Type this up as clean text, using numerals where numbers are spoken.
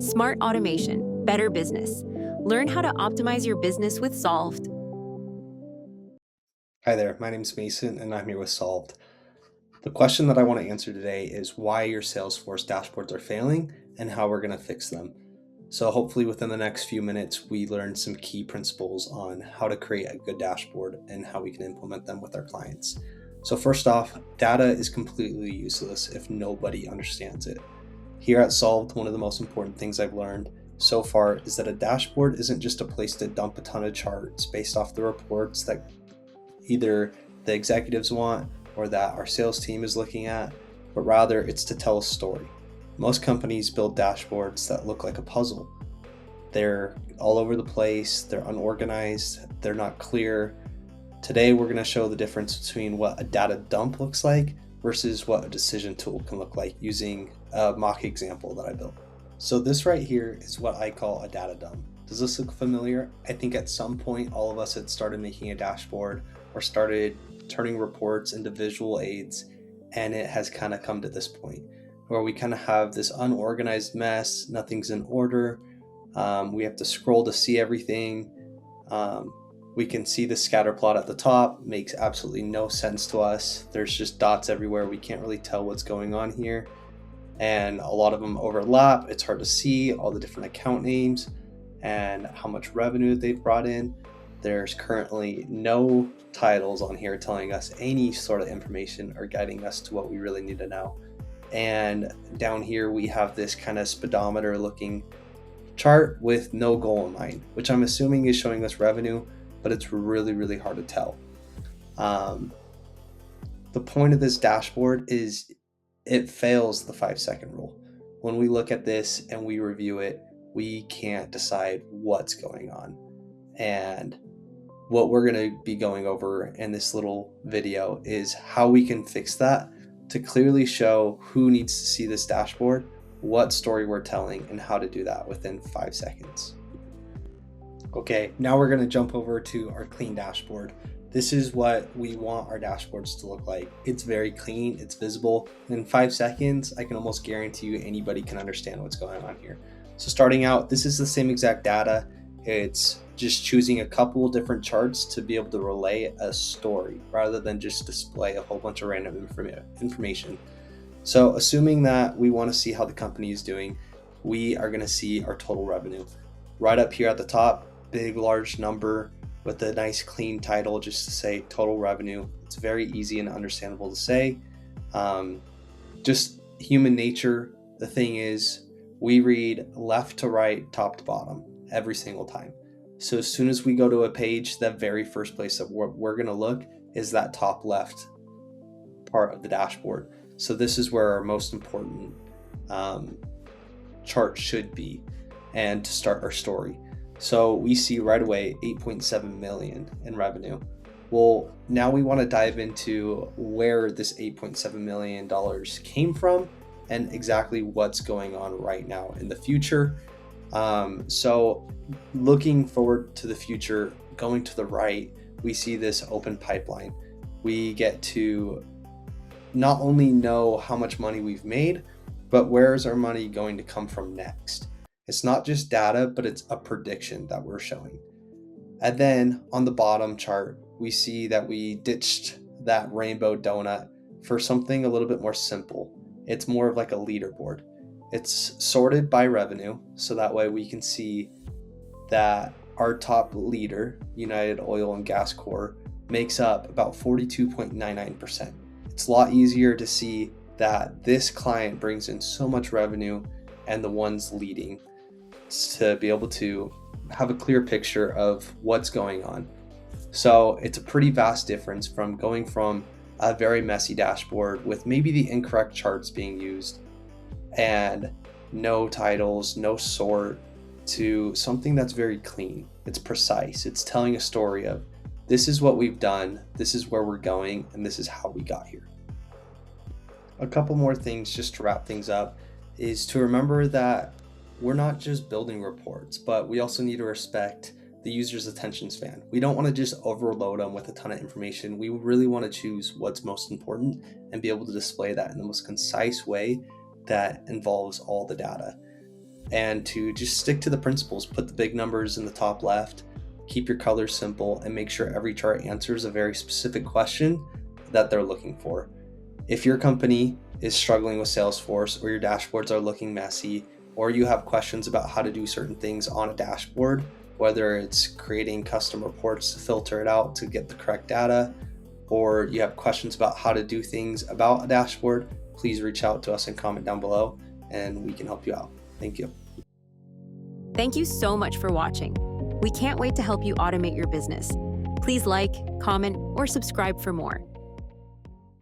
Smart automation, better business. Learn how to optimize your business with Solved. Hi there, my name is Mason and I'm here with Solved. The question that I want to answer today is why your Salesforce dashboards are failing and how we're going to fix them. So hopefully within the next few minutes, we learn some key principles on how to create a good dashboard and how we can implement them with our clients. So first off, data is completely useless if nobody understands it. Here at Solved, one of the most important things I've learned so far is that a dashboard isn't just a place to dump a ton of charts based off the reports that either the executives want or that our sales team is looking at, but rather it's to tell a story. Most companies build dashboards that look like a puzzle. They're all over the place, they're unorganized, they're not clear. Today we're going to show the difference between what a data dump looks like versus what a decision tool can look like using a mock example that I built. So this right here is what I call a data dump. Does this look familiar? I think at some point all of us had started making a dashboard or started turning reports into visual aids, and it has kind of come to this point where we kind of have this unorganized mess, nothing's in order, we have to scroll to see everything. We can see the scatter plot at the top, makes absolutely no sense to us. There's just dots everywhere, we can't really tell what's going on here, and a lot of them overlap. It's hard to see all the different account names and how much revenue they've brought in. There's currently no titles on here telling us any sort of information or guiding us to what we really need to know. And down here we have this kind of speedometer looking chart with no goal in mind, which I'm assuming is showing us revenue, but it's really hard to tell. The point of this dashboard is it fails the 5-second rule. When we look at this and we review it, we can't decide what's going on. And what we're going to be going over in this little video is how we can fix that to clearly show who needs to see this dashboard, what story we're telling, and how to do that within 5 seconds. Okay, now we're going to jump over to our clean dashboard. This is what we want our dashboards to look like. It's very clean, it's visible. In 5 seconds, I can almost guarantee you anybody can understand what's going on here. So starting out, this is the same exact data. It's just choosing a couple different charts to be able to relay a story rather than just display a whole bunch of random information. So assuming that we want to see how the company is doing, we are going to see our total revenue. Right up here at the top, big large number with a nice clean title just to say total revenue. It's very easy and understandable to say. Just human nature. The thing is, we read left to right, top to bottom every single time. So as soon as we go to a page, the very first place that we're going to look is that top left part of the dashboard. So this is where our most important chart should be and to start our story. So we see right away 8.7 million in revenue. Well, now we want to dive into where this $8.7 million came from and exactly what's going on right now in the future. So looking forward to the future, going to the right, we see this open pipeline. We get to not only know how much money we've made, but where is our money going to come from next? It's not just data, but it's a prediction that we're showing. And then on the bottom chart, we see that we ditched that rainbow donut for something a little bit more simple. It's more of like a leaderboard. It's sorted by revenue, so that way we can see that our top leader, United Oil and Gas Corp, makes up about 42.99%. It's a lot easier to see that this client brings in so much revenue and the ones leading to be able to have a clear picture of what's going on. So it's a pretty vast difference from going from a very messy dashboard with maybe the incorrect charts being used and no titles, no sort, to something that's very clean. It's precise. It's telling a story of this is what we've done, this is where we're going, and this is how we got here. A couple more things just to wrap things up is to remember that we're not just building reports, but we also need to respect the user's attention span. We don't want to just overload them with a ton of information. We really want to choose what's most important and be able to display that in the most concise way that involves all the data. and to just stick to the principles. Put the big numbers in the top left, keep your colors simple, and make sure every chart answers a very specific question that they're looking for. If your company is struggling with Salesforce, or your dashboards are looking messy, or you have questions about how to do certain things on a dashboard, whether it's creating custom reports to filter it out to get the correct data, or you have questions about how to do things about a dashboard, please reach out to us and comment down below, and we can help you out. Thank you. Thank you so much for watching. We can't wait to help you automate your business. Please like, comment, or subscribe for more.